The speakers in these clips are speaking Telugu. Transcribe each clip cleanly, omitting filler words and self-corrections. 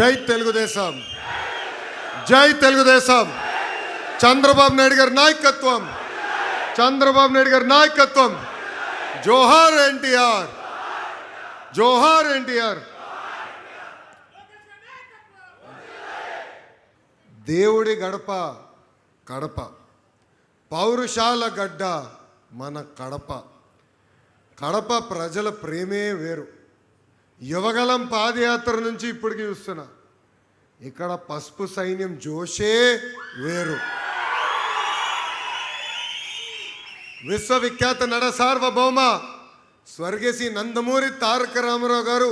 జై తెలుగుదేశం, జై తెలుగుదేశం. చంద్రబాబు నాయుడు గారి నాయకత్వం, చంద్రబాబు నాయుడు గారి నాయకత్వం. జోహార్ ఎన్టీఆర్, జోహార్ ఎన్టీఆర్. దేవుడి గడప కడప, పౌరుషాల గడ్డ మన కడప. కడప ప్రజల ప్రేమే వేరు. యువగలం పాదయాత్ర నుంచి ఇప్పటికి చూస్తున్నా, ఇక్కడ పసుపు సైన్యం జోషే వేరు. విశ్వవిఖ్యాత నట సార్వభౌమ స్వర్గశ్రీ నందమూరి తారక రామారావు గారు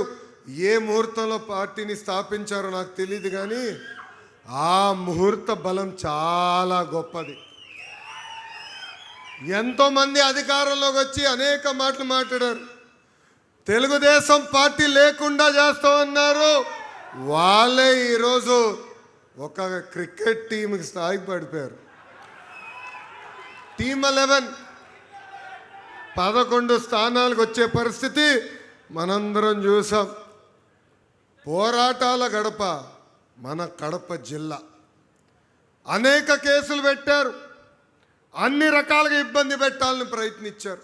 ఏ ముహూర్తంలో పార్టీని స్థాపించారో నాకు తెలియదు, కానీ ఆ ముహూర్త బలం చాలా గొప్పది. ఎంతోమంది అధికారంలోకి వచ్చి అనేక మాటలు మాట్లాడారు. తెలుగుదేశం పార్టీ లేకుండా చేస్తామన్నారు. వాళ్ళే ఈరోజు ఒక క్రికెట్ టీంకి స్థాయికి పడిపోయారు. టీమ్ 11 11 స్థానాలకు వచ్చే పరిస్థితి మనందరం చూసాం. పోరాటాల గడప మన కడప జిల్లా. అనేక కేసులు పెట్టారు, అన్ని రకాలుగా ఇబ్బంది పెట్టాలని ప్రయత్నించారు.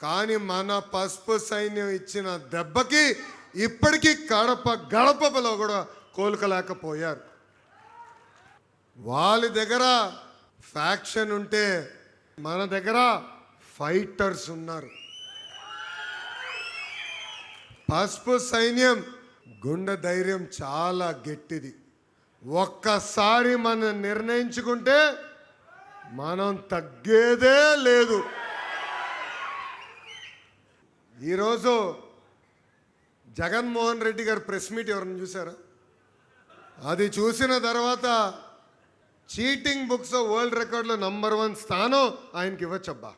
కానీ మన పసుపు సైన్యం ఇచ్చిన దెబ్బకి ఇప్పటికీ కడప గడపలో కూడా కోలుకోలేకపోయారు. వాళ్ళ దగ్గర ఫ్యాక్షన్ ఉంటే మన దగ్గర ఫైటర్స్ ఉన్నారు. పసుపు సైన్యం గుండె ధైర్యం చాలా గట్టిది. ఒక్కసారి మనం నిర్ణయించుకుంటే మనం తగ్గేదే లేదు. ఈరోజు జగన్మోహన్ రెడ్డి గారు ప్రెస్ మీట్ ఎవరైనా చూసారా? అది చూసిన తర్వాత చీటింగ్ బుక్స్ వరల్డ్ రికార్డులో నంబర్ 1 స్థానం ఆయనకి ఇవ్వచ్చబ్బా.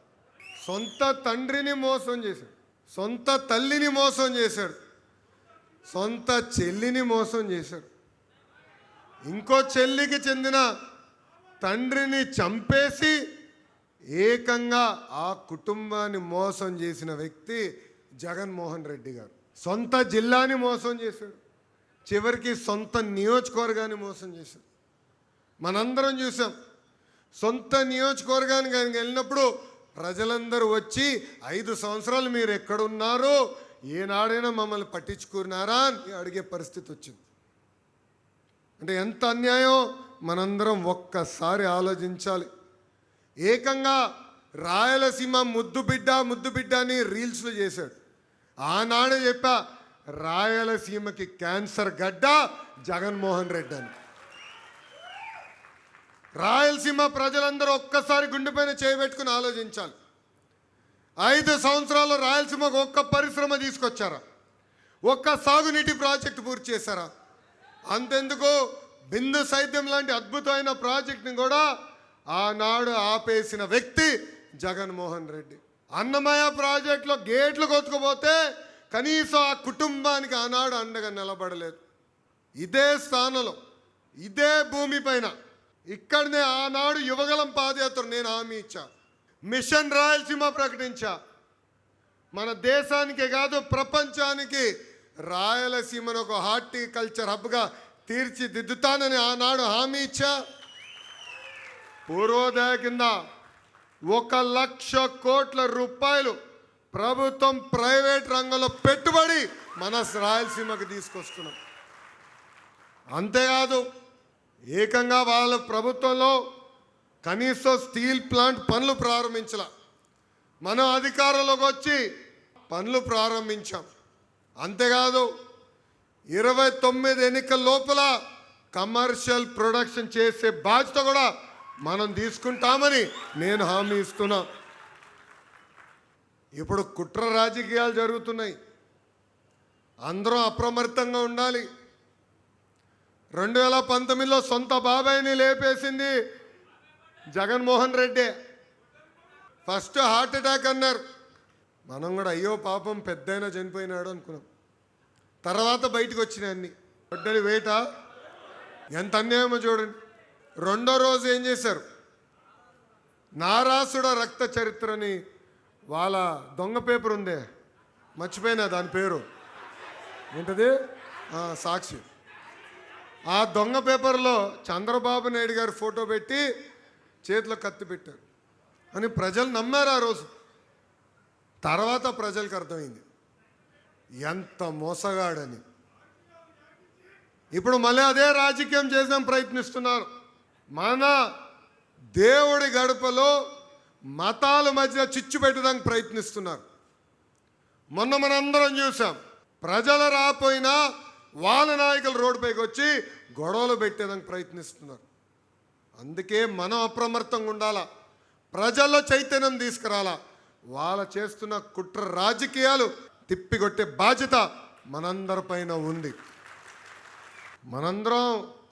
సొంత తండ్రిని మోసం చేశాడు, సొంత తల్లిని మోసం చేశాడు, సొంత చెల్లిని మోసం చేశాడు, ఇంకో చెల్లికి చెందిన తండ్రిని చంపేసి ఏకంగా ఆ కుటుంబాన్ని మోసం చేసిన వ్యక్తి జగన్మోహన్ రెడ్డి గారు. సొంత జిల్లాని మోసం చేశాడు, చివరికి సొంత నియోజకవర్గాన్ని మోసం చేశాడు. మనందరం చూసాం. సొంత నియోజకవర్గానికి ఆయన వెళ్ళినప్పుడు ప్రజలందరూ వచ్చి 5 సంవత్సరాలు మీరు ఎక్కడున్నారో, ఏనాడైనా మమ్మల్ని పట్టించుకున్నారా అని అడిగే పరిస్థితి వచ్చింది. అంటే ఎంత అన్యాయం మనందరం ఒక్కసారి ఆలోచించాలి. ఏకంగా రాయలసీమ ముద్దు బిడ్డ అని రీల్స్లో చేశాడు. ఆనాడే చెప్పా, రాయలసీమకి క్యాన్సర్ గడ్డ జగన్మోహన్ రెడ్డి అని. రాయలసీమ ప్రజలందరూ ఒక్కసారి గుండెపైన చేయబెట్టుకుని ఆలోచించాలి. 5 సంవత్సరాల్లో రాయలసీమకు ఒక్క పరిశ్రమ తీసుకొచ్చారా? ఒక్క సాగునీటి ప్రాజెక్టు పూర్తి చేశారా? అంతెందుకు, బిందు సైద్యం లాంటి అద్భుతమైన ప్రాజెక్టుని కూడా ఆనాడు ఆపేసిన వ్యక్తి జగన్మోహన్ రెడ్డి. అన్నమయ్య ప్రాజెక్టులో గేట్లు కొట్టుకుపోతే కనీసం ఆ కుటుంబానికి ఆనాడు అండగా నిలబడలేదు. ఇదే స్థానంలో, ఇదే భూమిపైన, ఇక్కడనే ఆనాడు యువగలం పాదయాత్ర నేను హామీ ఇచ్చా, మిషన్ రాయలసీమ ప్రకటించా. మన దేశానికే కాదు ప్రపంచానికి రాయలసీమను ఒక హార్టికల్చర్ హబ్గా తీర్చిదిద్దుతానని ఆనాడు హామీ ఇచ్చా. పూర్వోదయ కింద 1,00,000 కోట్ల రూపాయలు ప్రభుత్వం ప్రైవేట్ రంగంలో పెట్టుబడి మన రాయలసీమకు తీసుకొస్తున్నాం. అంతేకాదు, ఏకంగా వాళ్ళ ప్రభుత్వంలో కనీసం స్టీల్ ప్లాంట్ పనులు ప్రారంభించాల. మనం అధికారంలోకి వచ్చి పనులు ప్రారంభించాం. అంతేకాదు, 29 ఎన్నికల లోపల కమర్షియల్ ప్రొడక్షన్ చేసే బాధ్యత కూడా మనం తీసుకుంటామని నేను హామీ ఇస్తున్నా. ఇప్పుడు కుట్ర రాజకీయాలు జరుగుతున్నాయి, అందరూ అప్రమత్తంగా ఉండాలి. 2019లో సొంత బాబాయిని లేపేసింది Jaganmohan Reddy. First heart attack అన్నారు, మనం కూడా అయ్యో పాపం పెద్దయినా చనిపోయినాడు అనుకున్నాం. తర్వాత బయటకు వచ్చినాయి అన్ని. పడ్డది వేట, ఎంత అన్యాయమో చూడండి. రెండో రోజు ఏం చేశారు, నారాసుడ రక్త చరిత్రని వాళ్ళ దొంగ పేపర్ ఉందే, మర్చిపోయినా దాని పేరు ఏంటది, సాక్షి. ఆ దొంగ పేపర్లో చంద్రబాబు నాయుడు గారి ఫోటో పెట్టి చేతిలో కత్తి పెట్టారు అని ప్రజలు నమ్మారు ఆ రోజు. తర్వాత ప్రజలకు అర్థమైంది ఎంత మోసగాడని. ఇప్పుడు మళ్ళీ అదే రాజకీయం చేసాం ప్రయత్నిస్తున్నారు. మన దేవుడి గడపలో మతాల మధ్య చిచ్చు పెట్టడానికి ప్రయత్నిస్తున్నారు. మొన్న మనందరం చూసాం, ప్రజలు రాపోయినా వాళ్ళ నాయకులు రోడ్డుపైకి వచ్చి గొడవలు పెట్టేదానికి ప్రయత్నిస్తున్నారు. అందుకే మనం అప్రమత్తంగా ఉండాలా, ప్రజల్లో చైతన్యం తీసుకురాలా. వాళ్ళ చేస్తున్న కుట్ర రాజకీయాలు తిప్పికొట్టే బాధ్యత మనందరిపైన ఉంది. మనందరం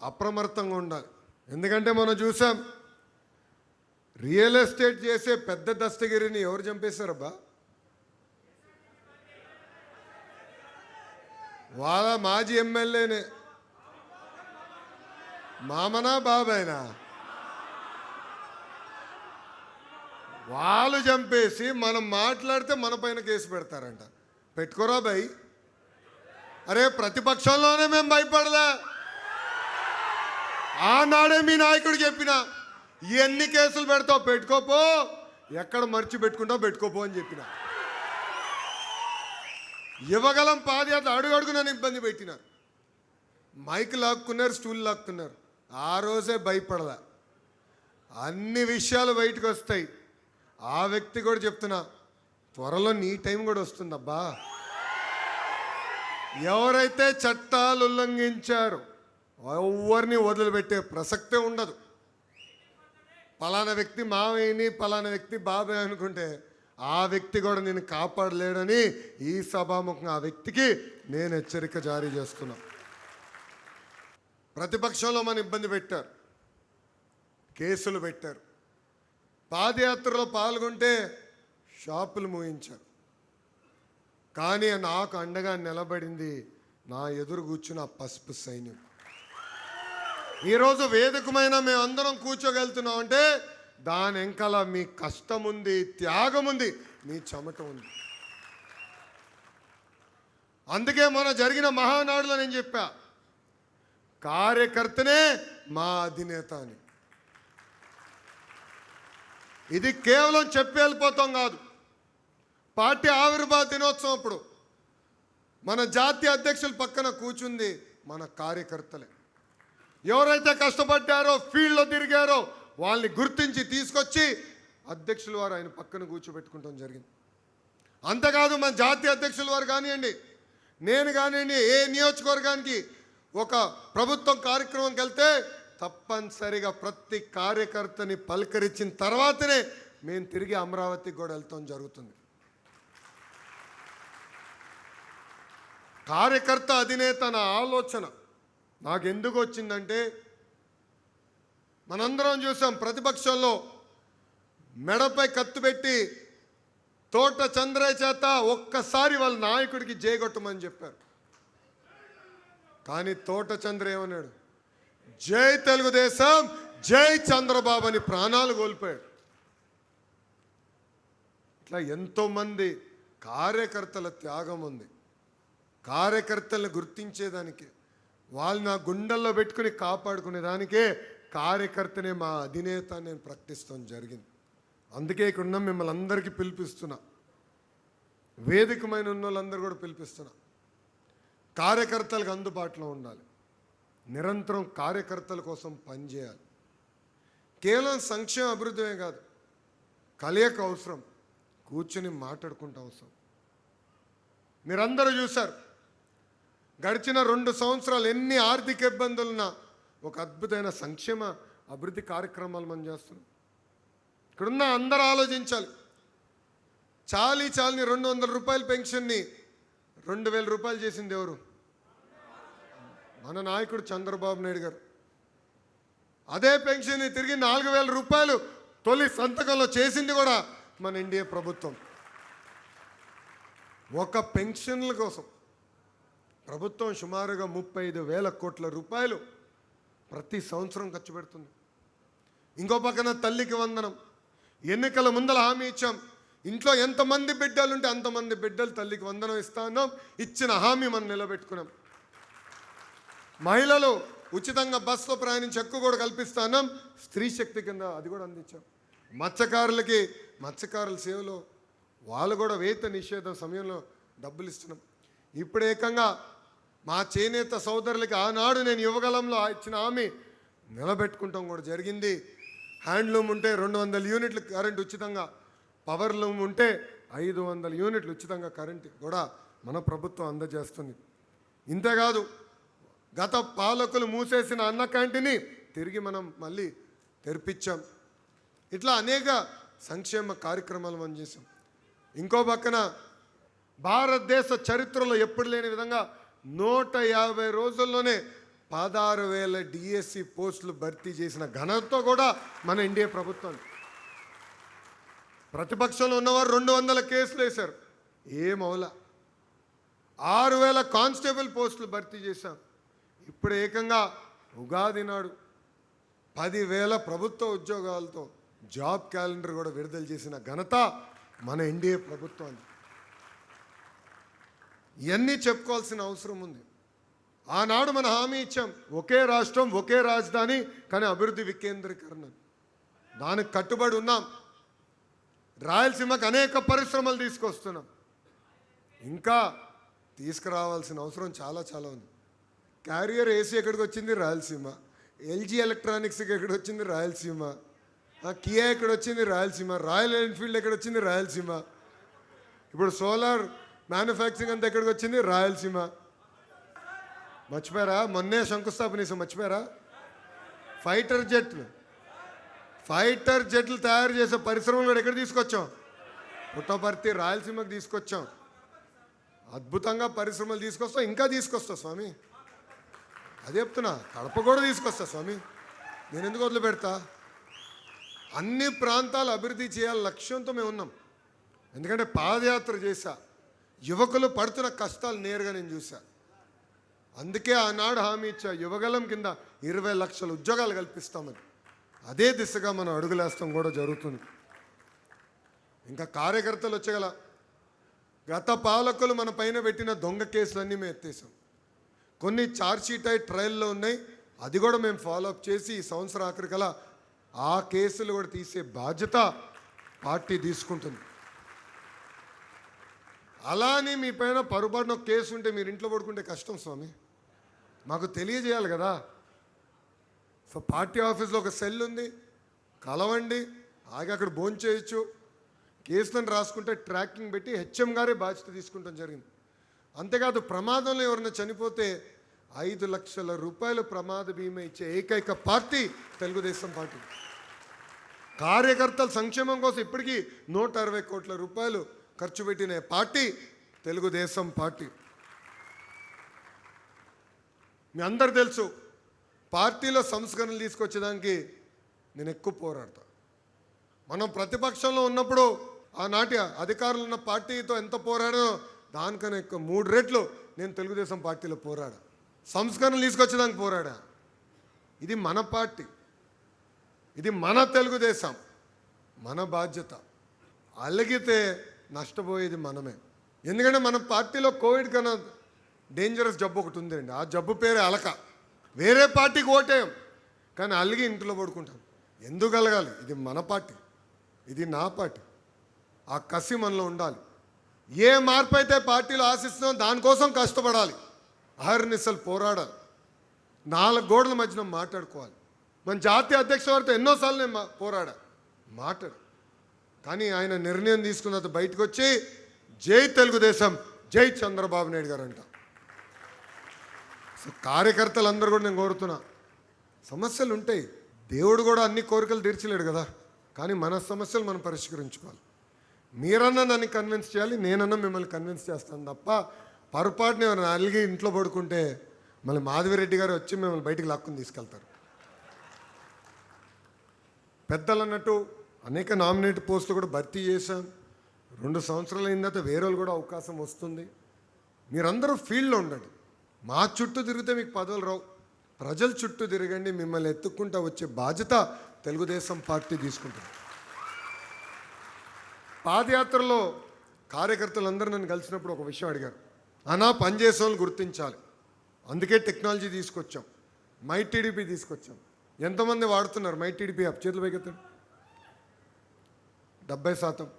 అప్రమత్తంగా ఉండాలి. ఎందుకంటే మనం చూసాం, రియల్ ఎస్టేట్ చేసే పెద్ద దస్తగిరిని ఎవరు చంపేశారబ్బా? వాళ్ళ మాజీ ఎమ్మెల్యేనే. మామనా బాబాయినా? వాళ్ళు చంపేసి మనం మాట్లాడితే మన పైన కేసు పెడతారంట. పెట్టుకోరా భయ్. అరే ప్రతిపక్షంలోనే మేము భయపడలే. ఆనాడే మీ నాయకుడు చెప్పిన, ఎన్ని కేసులు పెడతావు పెట్టుకోపో, ఎక్కడ మర్చి పెట్టుకుంటావు పెట్టుకోపో అని చెప్పిన. ఇవ్వగలం పాదయాత్ర అడుగడుగు నన్ను ఇబ్బంది పెట్టినారు. మైక్ లాక్కున్నారు, స్టూల్ లాక్కున్నారు. ఆ రోజే భయపడలే. అన్ని విషయాలు బయటకు వస్తాయి. ఆ వ్యక్తి కూడా చెప్తున్నా, త్వరలో నీ టైం కూడా వస్తుందబ్బా. ఎవరైతే చట్టాలు ఉల్లంఘించారో ఎవరిని వదిలిపెట్టే ప్రసక్తే ఉండదు. పలానా వ్యక్తి మావయ్యని, పలానా వ్యక్తి బాబాయ్ అనుకుంటే ఆ వ్యక్తి కూడా నేను కాపాడలేడని ఈ సభాముఖంగా ఆ వ్యక్తికి నేను హెచ్చరిక జారీ చేస్తున్నా. ప్రతిపక్షంలో మన ఇబ్బంది పెట్టారు, కేసులు పెట్టారు. పాదయాత్రలో పాల్గొంటే షాపులు మూయించారు. కానీ నాకు అండగా నిలబడింది నా ఎదురు కూర్చున్న పసుపు సైన్యం. ఈరోజు వేదికమైన మేమందరం కూర్చోగలుగుతున్నాం అంటే దాని వెనకాల మీ కష్టం ఉంది, త్యాగం ఉంది, మీ చెమట ఉంది. అందుకే మన జరిగిన మహానాడులో నేను చెప్పా, కార్యకర్తనే మా అధినేత అని. ఇది కేవలం చెప్పి వెళ్ళిపోతాం కాదు. పార్టీ ఆవిర్భావ దినోత్సవం అప్పుడు మన జాతీయ అధ్యక్షుల పక్కన కూర్చుంది మన కార్యకర్తలే. ఎవరైతే కష్టపడ్డారో, ఫీల్డ్లో తిరిగారో వాళ్ళని గుర్తించి తీసుకొచ్చి అధ్యక్షుల వారు ఆయన పక్కన కూర్చోబెట్టుకుంటాం జరిగింది. అంతేకాదు మన జాతీయ అధ్యక్షుల వారు కానివ్వండి, నేను కానివ్వండి, ఏ నియోజకవర్గానికి ఒక ప్రభుత్వం కార్యక్రమంకి వెళ్తే తప్పనిసరిగా ప్రతి కార్యకర్తని పలకరించిన తర్వాతనే మేము తిరిగి అమరావతికి కూడా వెళ్తాం జరుగుతుంది. కార్యకర్త అధినేత అన్న ఆలోచన నాకు ఎందుకు వచ్చిందంటే, మనందరం చూసాం ప్రతిపక్షంలో మెడపై కత్తి పెట్టి తోట చంద్రయ్య చేత ఒక్కసారి వాళ్ళ నాయకుడికి జయగొట్టమని చెప్పారు. కానీ తోట చంద్ర ఏమన్నాడు? జై తెలుగుదేశం, జై చంద్రబాబు అని ప్రాణాలు కోల్పోయాడు. ఇట్లా ఎంతోమంది కార్యకర్తల త్యాగం ఉంది. కార్యకర్తలను గుర్తించేదానికి, వాళ్ళు నా గుండెల్లో పెట్టుకుని కాపాడుకునేదానికే కార్యకర్తనే మా అధినేత నేను ప్రకటిస్తాం జరిగింది. అందుకే ఇక్కడ ఉన్న మిమ్మల్ని అందరికీ పిలిపిస్తున్నా, వేదికమైన ఉన్న వాళ్ళందరూ కూడా పిలిపిస్తున్నా. కార్యకర్తలకు అందుబాటులో ఉండాలి, నిరంతరం కార్యకర్తల కోసం పనిచేయాలి. కేవలం సంక్షేమ అభివృద్ధమే కాదు, కలయిక అవసరం, కూర్చొని మాట్లాడుకుంటూ అవసరం. మీరందరూ చూశారు గడిచిన 2 సంవత్సరాలు ఎన్ని ఆర్థిక ఇబ్బందులున్నా ఒక అద్భుతమైన సంక్షేమ అభివృద్ధి కార్యక్రమాలు మనం చేస్తున్నాం. ఇక్కడున్న అందరూ ఆలోచించాలి. చాలని 200 రూపాయల పెన్షన్ని 2000 రూపాయలు చేసింది ఎవరు? మన నాయకుడు చంద్రబాబు నాయుడు గారు. అదే పెన్షన్ని తిరిగి 4000 రూపాయలు తొలి సంతకంలో చేసింది కూడా మన ఎన్డీఏ ప్రభుత్వం. ఒక పెన్షన్ల కోసం ప్రభుత్వం సుమారుగా 35,000 కోట్ల రూపాయలు ప్రతి సంవత్సరం ఖర్చు పెడుతుంది. ఇంకో పక్కన తల్లికి వందనం. ఎన్నికల ముందల హామీ ఇచ్చాం, ఇంట్లో ఎంతమంది బిడ్డలుంటే అంతమంది బిడ్డలు తల్లికి వందనం ఇస్తాను. ఇచ్చిన హామీ మనం నిలబెట్టుకున్నాం. మహిళలు ఉచితంగా బస్సులో ప్రయాణించి హక్కు కూడా కల్పిస్తున్నాం. స్త్రీ శక్తి కింద అది కూడా అందించాం. మత్స్యకారులకి మత్స్యకారుల సేవలో వాళ్ళు కూడా వేత నిషేధం సమయంలో డబ్బులు ఇస్తున్నాం. ఇప్పుడు ఏకంగా మా చేనేత సోదరులకి ఆనాడు నేను యువగలంలో ఇచ్చిన హామీ నిలబెట్టుకుంటాం కూడా జరిగింది. హ్యాండ్లూమ్ ఉంటే 200 యూనిట్లు కరెంట్ ఉచితంగా, పవర్ లూమ్ ఉంటే 500 యూనిట్లు ఉచితంగా కరెంట్ కూడా మన ప్రభుత్వం అందజేస్తుంది. ఇంతేకాదు, గత పాలకులు మూసేసిన అన్న క్యాంటీన్ని తిరిగి మనం మళ్ళీ తెరిపించాం. ఇట్లా అనేక సంక్షేమ కార్యక్రమాలు మనం చేసాం. ఇంకో పక్కన భారతదేశ చరిత్రలో ఎప్పుడు లేని విధంగా 150 రోజుల్లోనే 16,000 డిఎస్సి పోస్టులు భర్తీ చేసిన ఘనతతో కూడా మన ఎన్డీఏ ప్రభుత్వం. ప్రతిపక్షంలో ఉన్నవారు 200 కేసులు వేశారు, ఏమౌలా. 6,000 కానిస్టేబుల్ పోస్టులు భర్తీ చేశాం. ఇప్పుడు ఏకంగా ఉగాది నాడు 10,000 ప్రభుత్వ ఉద్యోగాలతో జాబ్ క్యాలెండర్ కూడా విడుదల చేసిన ఘనత మన ఎన్డీఏ ప్రభుత్వానికి. ఇవన్నీ చెప్పుకోవాల్సిన అవసరం ఉంది. ఆనాడు మన హామీ ఇచ్చాం, ఒకే రాష్ట్రం ఒకే రాజధాని కానీ అభివృద్ధి వికేంద్రీకరణ. దానికి కట్టుబడి ఉన్నాం. రాయలసీమకు అనేక పరిశ్రమలు తీసుకొస్తున్నాం. ఇంకా తీసుకురావాల్సిన అవసరం చాలా చాలా ఉంది. క్యారియర్ ఏసీ ఎక్కడికి వచ్చింది? రాయలసీమ. ఎల్జీ ఎలక్ట్రానిక్స్కి ఎక్కడికి వచ్చింది? రాయలసీమ. కియా ఎక్కడ వచ్చింది? రాయలసీమ. రాయల్ ఎన్ఫీల్డ్ ఎక్కడ వచ్చింది? రాయలసీమ. ఇప్పుడు సోలార్ మ్యానుఫ్యాక్చరింగ్ అంతా ఎక్కడికి వచ్చింది? రాయలసీమ. మర్చిపోయారా? మొన్నే శంకుస్థాపన చేసాం, మర్చిపోయారా? ఫైటర్ జెట్లు తయారు చేసే పరిశ్రమలు కూడా ఎక్కడ తీసుకొచ్చాం? పుట్టపర్తి, రాయలసీమకు తీసుకొచ్చాం. అద్భుతంగా పరిశ్రమలు తీసుకొస్తాం. ఇంకా తీసుకొస్తా స్వామి, అదే చెప్తున్నా. కడప కూడా తీసుకొస్తా స్వామి, నేను ఎందుకు వదిలిపెడతా? అన్ని ప్రాంతాలు అభివృద్ధి చేయాలి లక్ష్యంతో మేము ఉన్నాం. ఎందుకంటే పాదయాత్ర చేశా, యువకులు పడుతున్న కష్టాలు నేరుగా నేను చూసా. అందుకే ఆనాడు హామీ ఇచ్చా, యువగలం కింద 20 లక్షల ఉద్యోగాలు కల్పిస్తామని. అదే దిశగా మనం అడుగులేస్తాం కూడా జరుగుతుంది. ఇంకా కార్యకర్తలు వచ్చగల గత పాలకులు మన పైన పెట్టిన దొంగ కేసులన్నీ మేము ఎత్తేసాం. కొన్ని ఛార్జ్షీట్ అయి ట్రయల్లో ఉన్నాయి, అది కూడా మేము ఫాలోఅప్ చేసి ఈ సంవత్సరం ఆఖరికల్లా ఆ కేసులు కూడా తీసే బాధ్యత పార్టీ తీసుకుంటుంది. అలానే మీ పైన పొరపాటున కేసు ఉంటే మీరు ఇంట్లో పడుకుంటే కష్టం స్వామి, మాకు తెలియజేయాలి కదా. సో పార్టీ ఆఫీస్లో ఒక సెల్ ఉంది, కలవండి, ఆగి అక్కడ భోంచేయచ్చు. కేసులను రాసుకుంటే ట్రాకింగ్ పెట్టి హెచ్ఎం గారే బాధ్యత తీసుకుంటాం జరిగింది. అంతేకాదు, ప్రమాదంలో ఎవరైనా చనిపోతే 5 లక్షల రూపాయలు ప్రమాద బీమా ఇచ్చే ఏకైక పార్టీ తెలుగుదేశం పార్టీ. కార్యకర్తల సంక్షేమం కోసం ఇప్పటికీ 160 కోట్ల రూపాయలు ఖర్చు పెట్టిన పార్టీ తెలుగుదేశం పార్టీ. మీ అందరు తెలుసు, పార్టీలో సంస్కరణలు తీసుకొచ్చేదానికి నేను ఎక్కువ పోరాడతా. మనం ప్రతిపక్షంలో ఉన్నప్పుడు ఆనాటి అధికారులు ఉన్న పార్టీతో ఎంత పోరాడో దానికన్నా ఎక్కువ 3 రెట్లు నేను తెలుగుదేశం పార్టీలో పోరాడా. సంస్కరణలు తీసుకొచ్చేదానికి పోరాడా. ఇది మన పార్టీ, ఇది మన తెలుగుదేశం, మన బాధ్యత. అలిగితే నష్టపోయేది మనమే. ఎందుకంటే మన పార్టీలో కోవిడ్ కన్నా డేంజరస్ జబ్బు ఒకటి ఉందండి. ఆ జబ్బు పేరే అలక. వేరే పార్టీకి ఓటేయం, కానీ అలిగి ఇంట్లో పడుకుంటాం. ఎందుకు అలగాలి? ఇది మన పార్టీ, ఇది నా పార్టీ. ఆ కసి మనలో ఉండాలి. ఏ మార్పు అయితే పార్టీలో ఆశిస్తున్నాం దానికోసం కష్టపడాలి, అహర్నిశలు పోరాడాలి, 4 గోడల మధ్యన మాట్లాడుకోవాలి. మన జాతీయ అధ్యక్షుడితో ఎన్నోసార్లు నేను మాట్లాడు, కానీ ఆయన నిర్ణయం తీసుకున్న తర్వాత బయటకు వచ్చి జై తెలుగుదేశం, జై చంద్రబాబు నాయుడు గారు అంట. సో కార్యకర్తలందరూ కూడా నేను కోరుతున్నా, సమస్యలు ఉంటాయి, దేవుడు కూడా అన్ని కోరికలు తీర్చలేడు కదా, కానీ మన సమస్యలు మనం పరిష్కరించుకోవాలి. మీరన్నా నన్ను కన్విన్స్ చేయాలి, నేనన్నా మిమ్మల్ని కన్విన్స్ చేస్తాను తప్ప పొరపాటున ఎవరైనా అలిగి ఇంట్లో పడుకుంటే మళ్ళీ మాధవిరెడ్డి గారు వచ్చి మిమ్మల్ని బయటికి లాక్కుని తీసుకెళ్తారు. పెద్దలు అన్నట్టు అనేక నామినేట్ పోస్టులు కూడా భర్తీ చేశాం. 2 సంవత్సరాలు అయిన తర్వాత వేరే వాళ్ళు కూడా అవకాశం వస్తుంది. మీరందరూ ఫీల్డ్లో ఉండండి. మా చుట్టూ తిరిగితే మీకు పదవులు రావు. ప్రజల చుట్టూ తిరగండి, మిమ్మల్ని ఎత్తుక్కుంటూ వచ్చే బాధ్యత తెలుగుదేశం పార్టీ తీసుకుంటుంది. పాదయాత్రలో కార్యకర్తలందరూ నన్ను కలిసినప్పుడు ఒక విషయం అడిగారు, అన్నా పనిచేసే వాళ్ళు గుర్తించాలి, అందుకే టెక్నాలజీ తీసుకొచ్చాం. మై టీడీపీ తీసుకొచ్చాం. ఎంతమంది వాడుతున్నారు మై టీడీపీ యాప్? చేతులు పైకెత్తండి. 70%.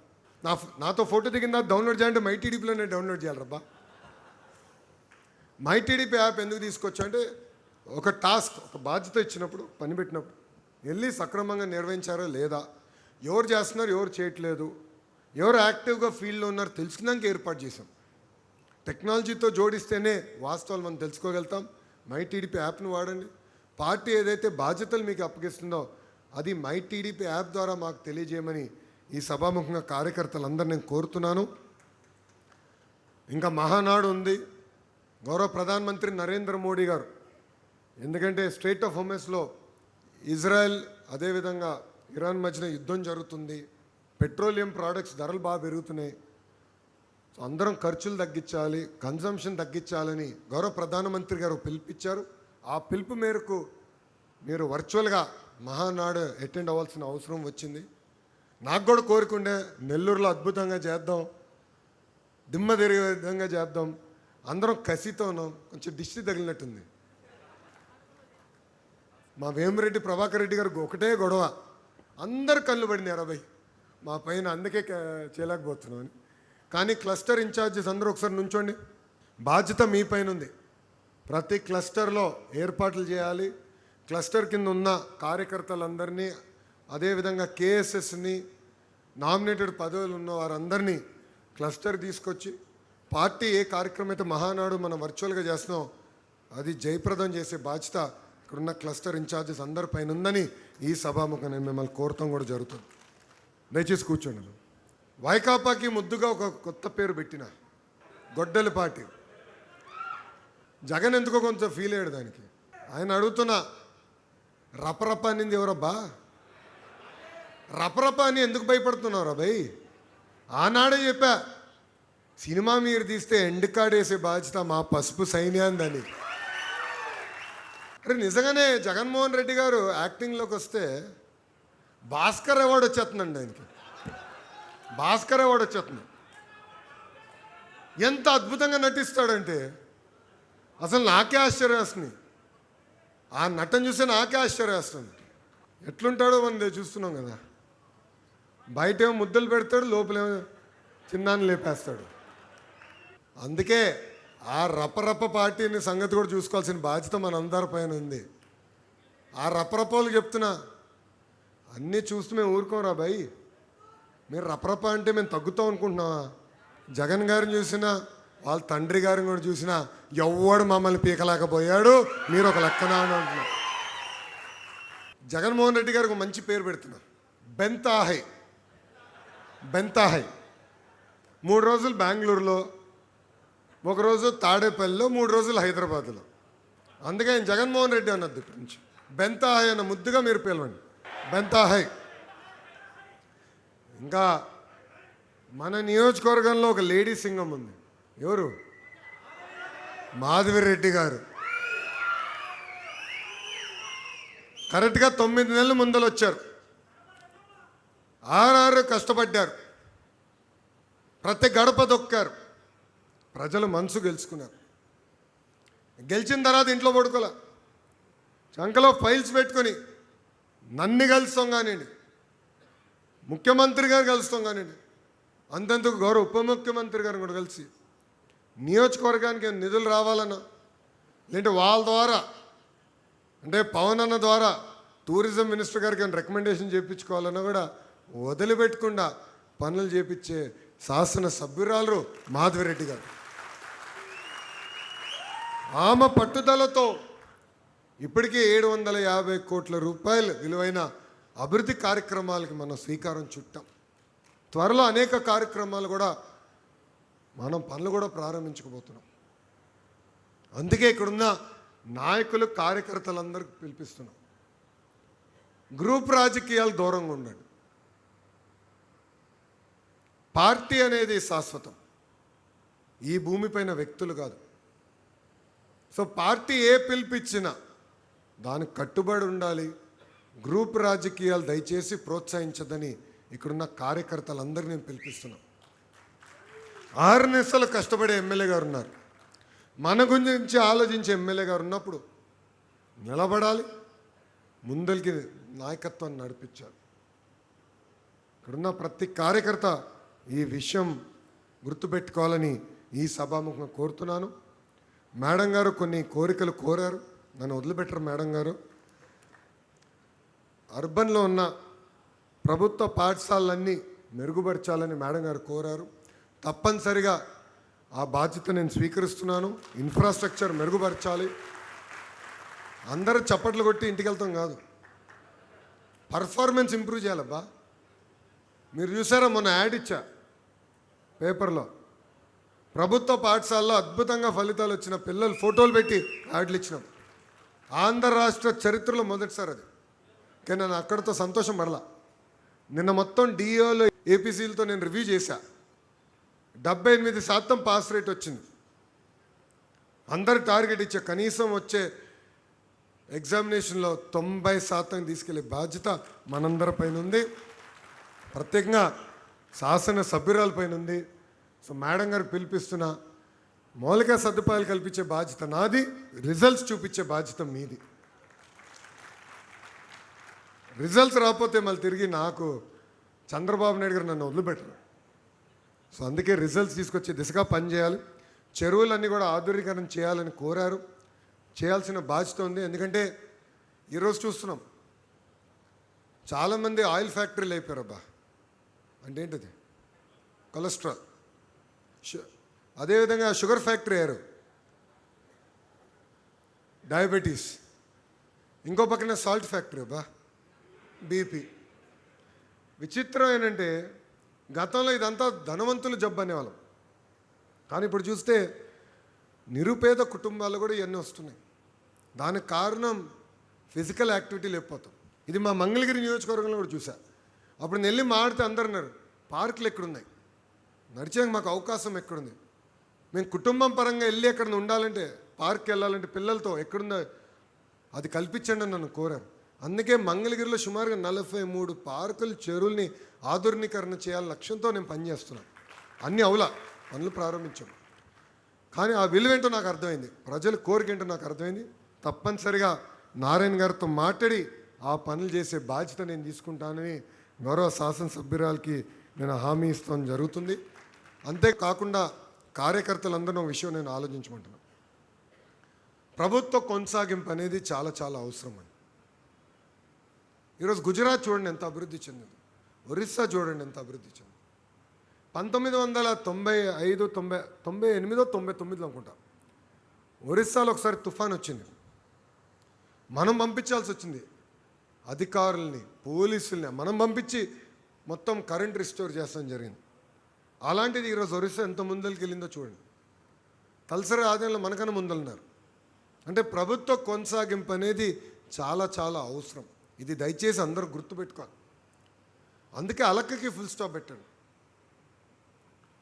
నాతో ఫోటో దిగిందా డౌన్లోడ్ చేయాలంటే మై టీడీపీలోనే డౌన్లోడ్ చేయాలి రబ్బా. మై టీడీపీ యాప్ ఎందుకు తీసుకొచ్చా అంటే, ఒక టాస్క్, ఒక బాధ్యత ఇచ్చినప్పుడు, పని పెట్టినప్పుడు వెళ్ళి సక్రమంగా నిర్వహించారో లేదా, ఎవరు చేస్తున్నారు ఎవరు చేయట్లేదు, ఎవరు యాక్టివ్గా ఫీల్డ్లో ఉన్నారు తెలుసుకున్నాక ఏర్పాటు చేసాం. టెక్నాలజీతో జోడిస్తేనే వాస్తవాలు మనం తెలుసుకోగలుగుతాం. మై టీడీపీ యాప్ను వాడండి. పార్టీ ఏదైతే బాధ్యతలు మీకు అప్పగిస్తుందో అది మై టీడీపీ యాప్ ద్వారా మాకు తెలియజేయమని ఈ సభాముఖంగా కార్యకర్తలందరూ నేను కోరుతున్నాను. ఇంకా మహానాడు ఉంది. గౌరవ ప్రధానమంత్రి నరేంద్ర మోడీ గారు, ఎందుకంటే స్ట్రెయిట్ ఆఫ్ హోర్ముజ్లో ఇజ్రాయెల్ అదేవిధంగా ఇరాన్ మధ్యన యుద్ధం జరుగుతుంది, పెట్రోలియం ప్రోడక్ట్స్ ధరలు బాగా పెరుగుతున్నాయి, సో అందరం ఖర్చులు తగ్గించాలి, కన్జంప్షన్ తగ్గించాలని గౌరవ ప్రధానమంత్రి గారు పిలుపునిచ్చారు. ఆ పిలుపు మేరకు మీరు వర్చువల్గా మహానాడు అటెండ్ అవ్వాల్సిన అవసరం వచ్చింది. నాకు కూడా కోరుకుండే నెల్లూరులో అద్భుతంగా చేద్దాం, దిమ్మ తిరిగే విధంగా చేద్దాం, అందరం కసితో ఉన్నాం. కొంచెం దిష్టి తగిలినట్టుంది. మా వేమిరెడ్డి ప్రభాకర్ రెడ్డి గారికి ఒకటే గొడవ, అందరు కళ్ళు పడినారు అబ్బాయి మా పైన, అందుకే చేయలేకపోతున్నాం అని. కానీ క్లస్టర్ ఇన్ఛార్జెస్ అందరూ ఒకసారి నుంచోండి. బాధ్యత మీ పైన ఉంది. ప్రతి క్లస్టర్లో ఏర్పాట్లు చేయాలి. క్లస్టర్ కింద ఉన్న కార్యకర్తలందరినీ, అదేవిధంగా కేఎస్ఎస్ని, నామినేటెడ్ పదవులు ఉన్న వారందరినీ క్లస్టర్ తీసుకొచ్చి పార్టీ ఏ కార్యక్రమం అయితే మహానాడు మనం వర్చువల్గా చేస్తున్నాం అది జయప్రదం చేసే బాధ్యత ఇక్కడున్న క్లస్టర్ ఇన్ఛార్జెస్ అందరి పైన ఉందని ఈ సభాముఖం నేను మిమ్మల్ని కోరటం కూడా జరుగుతుంది. దయచేసి కూర్చోండి. వైకాపాకి ముద్దుగా ఒక కొత్త పేరు పెట్టిన గొడ్డలి పార్టీ. జగన్ ఎందుకో కొంచెం ఫీల్ అయ్యాడు దానికి. ఆయన అడుగుతున్నా, రపరప అనింది ఎవరబ్బా? రపరప అని ఎందుకు భయపడుతున్నావు రా భయ్? ఆనాడే చెప్పా, సినిమా మీరు తీస్తే ఎండ్ కార్డ్ వేసే బాధ్యత మా పసుపు సైన్యాందని. అరే నిజంగానే జగన్మోహన్ రెడ్డి గారు యాక్టింగ్లోకి వస్తే భాస్కర్ అవార్డు వచ్చేస్తుందండి ఆయనకి. భాస్కర్ అవార్డు వచ్చేస్తుంది. ఎంత అద్భుతంగా నటిస్తాడంటే అసలు నాకే ఆశ్చర్యం వేస్తుంది. ఆ నటన చూస్తే నాకే ఆశ్చర్యం వేస్తుంది. ఎట్లుంటాడో మనం చూస్తున్నాం కదా. బయటేమో ముద్దలు పెడతాడు, లోపలేమో చిన్నాన్ని లేపేస్తాడు. అందుకే ఆ రపరప పార్టీని సంగతి కూడా చూసుకోవాల్సిన బాధ్యత మన అందరి పైన ఉంది. ఆ రపరపలు చెప్తున్నా, అన్నీ చూస్తూ మేము ఊరుకోరా భయ్. మీరు రపరప అంటే మేము తగ్గుతాం అనుకుంటున్నావా? జగన్ గారిని చూసినా, వాళ్ళ తండ్రి గారిని కూడా చూసినా ఎవ్వడు మమ్మల్ని పీకలేకపోయాడు, మీరు ఒక లెక్కనా అని అంటున్నా. జగన్మోహన్ రెడ్డి గారికి మంచి పేరు పెడుతున్నా, బెంతాహై. బెంతాహై 3 రోజులు బెంగళూరులో, 1 రోజు తాడేపల్లిలో, 3 రోజులు హైదరాబాద్లో. అందుకే ఆయన జగన్మోహన్ రెడ్డి అన్నది ఇప్పటి నుంచి బెంతాహై అన్న ముద్దుగా మీరు పిలవండి, బెంతాహై. ఇంకా మన నియోజకవర్గంలో ఒక లేడీ సింగం ఉంది. ఎవరు? మాధవిరెడ్డి గారు. కరెక్ట్గా 9 నెలల ముందలు వచ్చారు. 6 కష్టపడ్డారు, ప్రతి గడప దొక్కారు, ప్రజలు మనసు గెలుచుకున్నారు. గెలిచిన తర్వాత ఇంట్లో పడుకోలే, చంకలో ఫైల్స్ పెట్టుకొని నన్ను కలుస్తాం కానివ్వండి, ముఖ్యమంత్రి గారు కలుస్తాం కానివ్వండి, అంతెందుకు గౌరవ ఉప ముఖ్యమంత్రి గారిని కూడా కలిసి నియోజకవర్గానికి నిధులు రావాలన్నా, లేదంటే వాళ్ళ ద్వారా అంటే పవన్ అన్న ద్వారా టూరిజం మినిస్టర్ గారికి రికమెండేషన్ చేయించుకోవాలన్నా కూడా వదిలిపెట్టకుండా పనులు చేపించే శాసన సభ్యురాలు మాధవిరెడ్డి గారు. ఆమె పట్టుదలతో ఇప్పటికే 750 కోట్ల రూపాయలు విలువైన అభివృద్ధి కార్యక్రమాలకి మనం శ్రీకారం చుట్టాం. త్వరలో అనేక కార్యక్రమాలు కూడా మనం పనులు కూడా ప్రారంభించకపోతున్నాం. అందుకే ఇక్కడున్న నాయకులు కార్యకర్తలందరికీ పిలిపిస్తున్నాం, గ్రూప్ రాజకీయాలు దూరంగా ఉండండి. పార్టీ అనేది శాశ్వతం, ఈ భూమిపైన వ్యక్తులు కాదు. సో పార్టీ ఏ పిలిపిచ్చినా దానికి కట్టుబడి ఉండాలి. గ్రూప్ రాజకీయాలు దయచేసి ప్రోత్సహించదని ఇక్కడున్న కార్యకర్తలందరినీ నేను పిలిపిస్తున్నాను. 6 నిమిషాలు కష్టపడే ఎమ్మెల్యే గారు ఉన్నారు. మన గురించి ఆలోచించే ఎమ్మెల్యే గారు ఉన్నప్పుడు నిలబడాలి, ముందరికి నాయకత్వాన్ని నడిపించాలి. ఇక్కడున్న ప్రతి కార్యకర్త ఈ విషయం గుర్తుపెట్టుకోవాలని ఈ సభాముఖంగా కోరుతున్నాను. మేడం గారు కొన్ని కోరికలు కోరారు, నన్ను వదిలిపెట్టరు మేడం గారు. అర్బన్లో ఉన్న ప్రభుత్వ పాఠశాలలన్నీ మెరుగుపరచాలని మేడం గారు కోరారు. తప్పనిసరిగా ఆ బాధ్యత నేను స్వీకరిస్తున్నాను. ఇన్ఫ్రాస్ట్రక్చర్ మెరుగుపరచాలి. అందరూ చప్పట్లు కొట్టి ఇంటికి వెళ్తాం కాదు, పర్ఫార్మెన్స్ ఇంప్రూవ్ చేయాలబ్బా. మీరు చూసారా, మొన్న యాడ్ ఇచ్చా పేపర్లో, ప్రభుత్వ పాఠశాలలో అద్భుతంగా ఫలితాలు వచ్చిన పిల్లలు ఫోటోలు పెట్టి యాడ్లు ఇచ్చినాం. ఆంధ్ర రాష్ట్ర చరిత్రలో మొదటిసారి అది. కానీ నేను అక్కడితో సంతోషం పడలా. నిన్న మొత్తం డిఓలో ఏపీసీలతో నేను రివ్యూ చేశా. 78% పాస్ రేట్ వచ్చింది. అందరు టార్గెట్ ఇచ్చా, కనీసం వచ్చే ఎగ్జామినేషన్లో 90% తీసుకెళ్లే బాధ్యత మనందరిపైన ఉంది, ప్రత్యేకంగా శాసన సభ్యురాలపైన ఉంది. సో మేడం గారికి పిలిపిస్తున్నా, మౌలిక సదుపాయాలు కల్పించే బాధ్యత నాది, రిజల్ట్స్ చూపించే బాధ్యత మీది. రిజల్ట్స్ రాకపోతే మళ్ళీ తిరిగి నాకు చంద్రబాబు నాయుడు గారు నన్ను వదిలిపెట్టరు. సో అందుకే రిజల్ట్స్ తీసుకొచ్చే దిశగా పనిచేయాలి. చెరువులన్నీ కూడా ఆధునీకరణ చేయాలని కోరారు, చేయాల్సిన బాధ్యత ఉంది. ఎందుకంటే ఈరోజు చూస్తున్నాం చాలామంది ఆయిల్ ఫ్యాక్టరీలు అయిపోయారు. అబ్బా అంటే ఏంటది, కొలెస్ట్రాల్. అదేవిధంగా షుగర్ ఫ్యాక్టరీ అయ్యారు, డయాబెటీస్. ఇంకో పక్కన సాల్ట్ ఫ్యాక్టరీ, అబ్బా బీపీ. విచిత్రం ఏంటంటే గతంలో ఇదంతా ధనవంతులు జబ్బు అనేవాళ్ళం, కానీ ఇప్పుడు చూస్తే నిరుపేద కుటుంబాలు కూడా ఇవన్నీ వస్తున్నాయి. దానికి కారణం ఫిజికల్ యాక్టివిటీ లేకపోతాం. ఇది మా మంగళగిరి నియోజకవర్గంలో కూడా చూసా. అప్పుడు నేను వెళ్ళి మాడితే అందరు అన్నారు, పార్కులు ఎక్కడున్నాయి, నడిచేందుకు మాకు అవకాశం ఎక్కడుంది, మేము కుటుంబం పరంగా వెళ్ళి ఎక్కడ ఉండాలంటే, పార్క్కి వెళ్ళాలంటే పిల్లలతో ఎక్కడుందో అది కల్పించండి అని నన్ను కోరారు. అందుకే మంగళగిరిలో సుమారుగా 43 పార్కులు, చెరువుల్ని ఆధునీకరణ చేయాలని లక్ష్యంతో నేను పనిచేస్తున్నాను. అన్నీ అవులా పనులు ప్రారంభించాం. కానీ ఆ విలువేంటో నాకు అర్థమైంది, ప్రజల కోరిక ఏంటో నాకు అర్థమైంది. తప్పనిసరిగా నారాయణ గారితో మాట్లాడి ఆ పనులు చేసే బాధ్యత నేను తీసుకుంటానని గౌరవ శాసనసభ్యురాలకి నేను హామీ ఇస్తాం జరుగుతుంది. అంతేకాకుండా కార్యకర్తలందరూ ఒక విషయం నేను ఆలోచించమంటున్నాను. ప్రభుత్వ కొనసాగింపు అనేది చాలా చాలా అవసరం అండి. ఈరోజు గుజరాత్ చూడండి ఎంత అభివృద్ధి చెందింది, ఒరిస్సా చూడండి ఎంత అభివృద్ధి చెందింది. 1995, 98, 99 అనుకుంటా ఒరిస్సాలో ఒకసారి తుఫాన్ వచ్చింది. మనం పంపించాల్సి వచ్చింది అధికారుల్ని, పోలీసుల్ని మనం పంపించి మొత్తం కరెంట్ రిస్టోర్ చేస్తాం జరిగింది. అలాంటిది ఈరోజు ఒరిస్సా ఎంత ముందరికి వెళ్ళిందో చూడండి. తలసరి ఆదాయంలో మనకన్నా ముందలున్నారు. అంటే ప్రభుత్వ కొనసాగింపు అనేది చాలా చాలా అవసరం. ఇది దయచేసి అందరూ గుర్తుపెట్టుకోవాలి. అందుకే అలక్కకి ఫుల్ స్టాప్ పెట్టండి,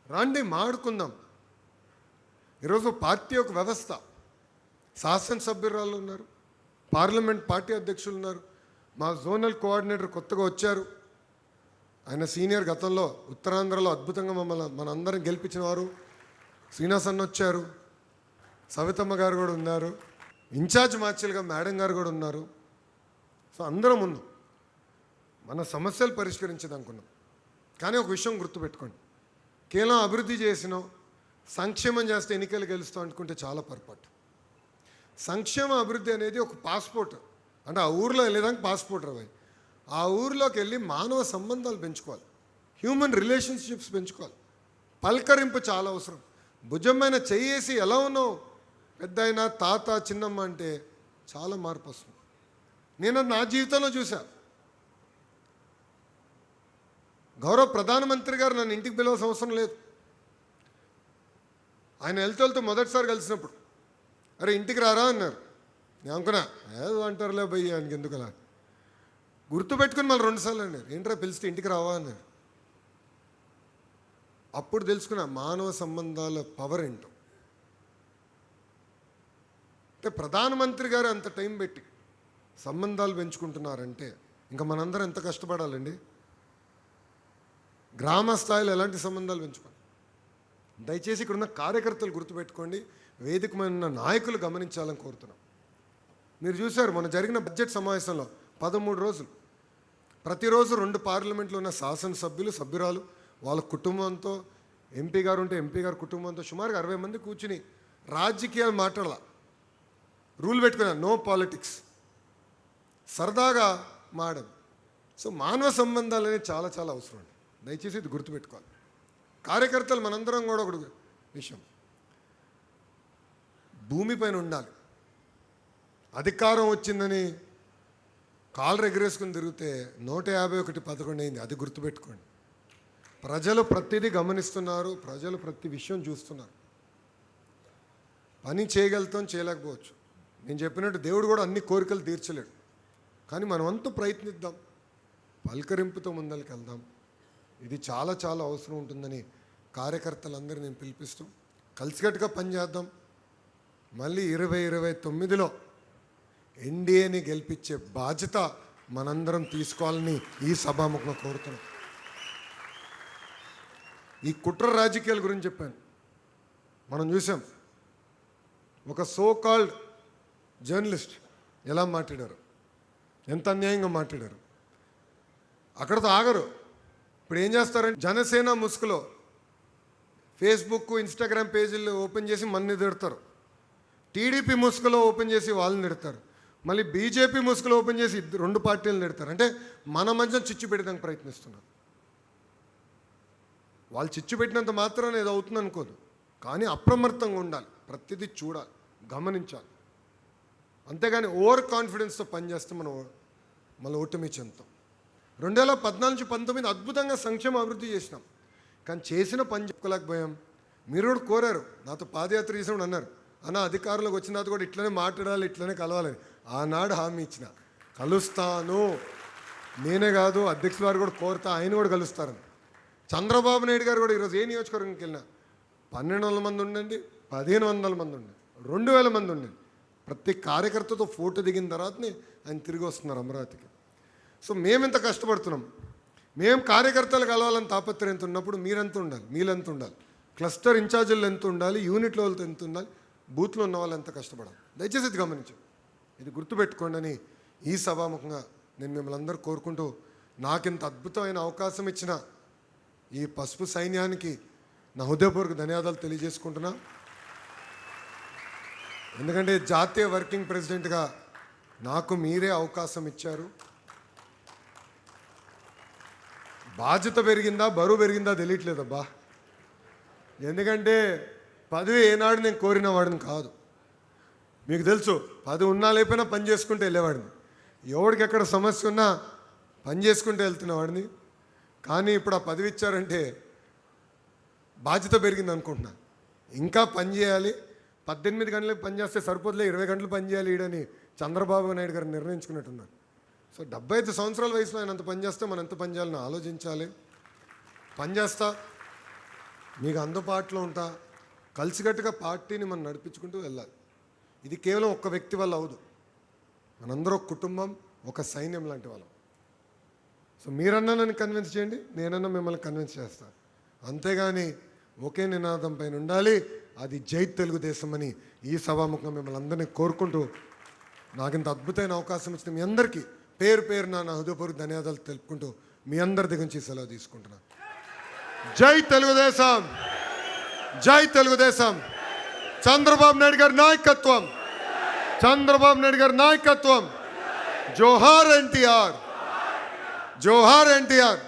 రండి మాడుకుందాం. ఈరోజు పార్టీ ఒక వ్యవస్థ, శాసనసభ్యురాలు ఉన్నారు, పార్లమెంట్ పార్టీ అధ్యక్షులు ఉన్నారు, మా జోనల్ కోఆర్డినేటర్ కొత్తగా వచ్చారు, ఆయన సీనియర్, గతంలో ఉత్తరాంధ్రలో అద్భుతంగా మనందరం గెలిపించిన వారు. శ్రీనివాస్ అన్న వచ్చారు, సవితమ్మ గారు కూడా ఉన్నారు, ఇన్ఛార్జ్ మార్చిలుగా మేడం గారు కూడా ఉన్నారు. సో అందరం ఉన్నాం, మన సమస్యలు పరిష్కరించేదనుకున్నాం. కానీ ఒక విషయం గుర్తుపెట్టుకోండి, కేవలం అభివృద్ధి చేసినాం, సంక్షేమం చేస్తే ఎన్నికలు గెలుస్తాం అనుకుంటే చాలా పొరపాటు. సంక్షేమ అభివృద్ధి అనేది ఒక పాస్పోర్ట్. అంటే ఆ ఊర్లో వెళ్ళేదానికి పాస్పోర్ట్ రావాలి. ఆ ఊరిలోకి వెళ్ళి మానవ సంబంధాలు పెంచుకోవాలి, హ్యూమన్ రిలేషన్షిప్స్ పెంచుకోవాలి. పలకరింపు చాలా అవసరం. భుజమైన చెయ్యేసి ఎలా ఉన్నావు పెద్ద అయినా, తాత, చిన్నమ్మ అంటే చాలా మార్పు వస్తుంది. నేను నా జీవితంలో చూసా. గౌరవ ప్రధానమంత్రి గారు నన్ను ఇంటికి పిలవాల్సిన అవసరం లేదు. ఆయన వెళ్తూ మొదటిసారి కలిసినప్పుడు, అరే ఇంటికి రారా అన్నారు. నేను అనుకున్నా ఏదో అంటారులే భయ్య ఆయనకి ఎందుకు అలా. గుర్తుపెట్టుకుని మళ్ళీ 2 సార్లు అన్నారు, ఏంట్రా పిలిస్తే ఇంటికి రావా అన్నారు. అప్పుడు తెలుసుకున్నా మానవ సంబంధాల పవర్ ఏంటో. అంటే ప్రధానమంత్రి గారు అంత టైం పెట్టి సంబంధాలు పెంచుకుంటున్నారంటే ఇంకా మనందరం ఎంత కష్టపడాలండి. గ్రామ స్థాయిలో ఎలాంటి సంబంధాలు పెంచుకోండి. దయచేసి ఇక్కడ ఉన్న కార్యకర్తలు గుర్తుపెట్టుకోండి, వేదికమైన నాయకులు గమనించాలని కోరుతున్నాం. మీరు చూశారు మన జరిగిన బడ్జెట్ సమావేశంలో 13 రోజులు, ప్రతిరోజు 2 పార్లమెంట్లో ఉన్న శాసనసభ్యులు సభ్యురాలు వాళ్ళ కుటుంబంతో, ఎంపీ గారు ఉంటే ఎంపీ గారి కుటుంబంతో సుమారుగా 60 మంది కూర్చుని రాజకీయాలు మాట్లాడాల, రూల్ పెట్టుకున్నారు, నో పాలిటిక్స్, సరదాగా మాడదు. సో మానవ సంబంధాలు అనేది చాలా చాలా అవసరం అండి, దయచేసి ఇది గుర్తుపెట్టుకోవాలి. కార్యకర్తలు మనందరం కూడా ఒకటి విషయం, భూమిపైన ఉండాలి. అధికారం వచ్చిందని కాళ్ళు ఎగరేసుకుని తిరిగితే 151 అయింది, అది గుర్తుపెట్టుకోండి. ప్రజలు ప్రతిదీ గమనిస్తున్నారు, ప్రజలు ప్రతి విషయం చూస్తున్నారు. పని చేయగలుగుతాం, చేయలేకపోవచ్చు. నేను చెప్పినట్టు దేవుడు కూడా అన్ని కోరికలు తీర్చలేడు, కానీ మనం అంతా ప్రయత్నిద్దాం, పలకరింపుతో ముందరికి వెళ్దాం. ఇది చాలా చాలా అవసరం ఉంటుందని కార్యకర్తలందరినీ నేను పిలిపిస్తూ కలిసికట్టుగా పనిచేద్దాం. మళ్ళీ 2029లో ఎన్డీఏని గెలిపించే బాధ్యత మనందరం తీసుకోవాలని ఈ సభాముఖంగా కోరుతున్నాం. ఈ కుట్ర రాజకీయాల గురించి చెప్పాను. మనం చూసాం ఒక సో కాల్డ్ జర్నలిస్ట్ ఎలా మాట్లాడారు, ఎంత అన్యాయంగా మాట్లాడారు. అక్కడతో ఆగరు. ఇప్పుడు ఏం చేస్తారంటే జనసేన ముసుగులో ఫేస్బుక్, ఇన్స్టాగ్రామ్ పేజీలు ఓపెన్ చేసి మన్ని తిడతారు, టీడీపీ ముసుగులో ఓపెన్ చేసి వాళ్ళని తిడతారు, మళ్ళీ బీజేపీ ముసుగులో ఓపెన్ చేసి 2 పార్టీలను తిడతారు. అంటే మన మధ్య చిచ్చు పెట్టడానికి ప్రయత్నిస్తున్నారు. వాళ్ళు చిచ్చు పెట్టినంత మాత్రాన ఏదో అవుతుంది అనుకోదు, కానీ అప్రమత్తంగా ఉండాలి, ప్రతిదీ చూడాలి, గమనించాలి. అంతేగాని ఓవర్ కాన్ఫిడెన్స్తో పనిచేస్తే మనం మళ్ళీ ఓటమి చెందుతాం. 2014-19 అద్భుతంగా సంక్షేమ అభివృద్ధి చేసినాం, కానీ చేసిన పని చెప్పుకోలేకపోయాం. మీరు కూడా కోరారు, నాతో పాదయాత్ర చేసినప్పుడు అన్నారు, అన్న అధికారంలోకి వచ్చిన తర్వాత కూడా ఇట్లనే మాట్లాడాలి, ఇట్లనే కలవాలని. ఆనాడు హామీ ఇచ్చిన, కలుస్తాను. నేనే కాదు, అధ్యక్షుల వారు కూడా కోరుతా, ఆయన కూడా కలుస్తారని. చంద్రబాబు నాయుడు గారు కూడా ఈరోజు ఏ నియోజకవర్గంకి వెళ్ళినా 1200 మంది ఉండండి, 1500 మంది ఉండండి, 2000 మంది ఉండండి, ప్రతి కార్యకర్తతో ఫోటో దిగిన తర్వాతనే ఆయన తిరిగి వస్తున్నారు అమరావతికి. సో మేమెంత కష్టపడుతున్నాం, మేము కార్యకర్తలు కలవాలని తాపత్రయం ఎంత ఉన్నప్పుడు మీరెంత ఉండాలి, మీరెంత ఉండాలి, క్లస్టర్ ఇన్ఛార్జీలు ఎంత ఉండాలి, యూనిట్ లెవెల్తో ఎంత ఉండాలి, బూత్లో ఉన్న వాళ్ళు ఎంత కష్టపడాలి. దయచేసి ఇది గమనించండి, ఇది గుర్తుపెట్టుకోండి అని ఈ సభాముఖంగా నేను మిమ్మల్ని అందరూ కోరుకుంటూ, నాకింత అద్భుతమైన అవకాశం ఇచ్చిన ఈ పసుపు సైన్యానికి నా హృదయపూర్వక ధన్యవాదాలు తెలియజేసుకుంటున్నా. ఎందుకంటే జాతీయ వర్కింగ్ ప్రెసిడెంట్గా నాకు మీరే అవకాశం ఇచ్చారు. బాధ్యత పెరిగిందా, బరువు పెరిగిందా తెలియట్లేదబ్బా. ఎందుకంటే పదవి ఏనాడు నేను కోరిన వాడిని కాదు. మీకు తెలుసు, పదవి ఉన్నా లేకపోయినా పని చేసుకుంటూ వెళ్ళేవాడిని, ఎవరికి ఎక్కడ సమస్య ఉన్నా పని చేసుకుంటూ వెళ్తున్న వాడిని. కానీ ఇప్పుడు ఆ పదవి ఇచ్చారంటే బాధ్యత పెరిగింది అనుకుంటున్నాను. ఇంకా పని చేయాలి, 18 గంటలకు పని చేస్తే సరిపోతులే, 20 గంటలు పని చేయాలి ఈడని చంద్రబాబు నాయుడు గారు నిర్ణయించుకున్నట్టున్నారు. సో 75 సంవత్సరాల వయసులో ఆయన అంత పని చేస్తే మనం ఎంత పని చేయాలని ఆలోచించాలి. పని చేస్తా, మీకు అందుబాటులో ఉంటా, కలిసికట్టుగా పార్టీని మనం నడిపించుకుంటూ వెళ్ళాలి. ఇది కేవలం ఒక్క వ్యక్తి వల్ల అవదు, మనందరూ ఒక కుటుంబం, ఒక సైన్యం లాంటి వాళ్ళం. సో మీరన్నా నన్ను కన్విన్స్ చేయండి, నేనన్నా మిమ్మల్ని కన్విన్స్ చేస్తాను. అంతేగాని ఒకే నినాదం పైన ఉండాలి, అది జై తెలుగుదేశం అని ఈ సభాముఖంగా మిమ్మల్ని అందరినీ కోరుకుంటూ, నాకు ఇంత అద్భుతమైన అవకాశం ఇచ్చిన మీ అందరికీ పేరు పేరున నా హృదయపూర్వక ధన్యవాదాలు తెలుపుకుంటూ మీ అందరి దగ్గర నుంచి సెలవు తీసుకుంటున్నాను. జై తెలుగుదేశం, జై తెలుగుదేశం. చంద్రబాబు నాయుడు గారి నాయకత్వం, చంద్రబాబు నాయుడు గారి నాయకత్వం. జోహార్ ఎన్టీఆర్, జోహార్ ఎన్టీఆర్.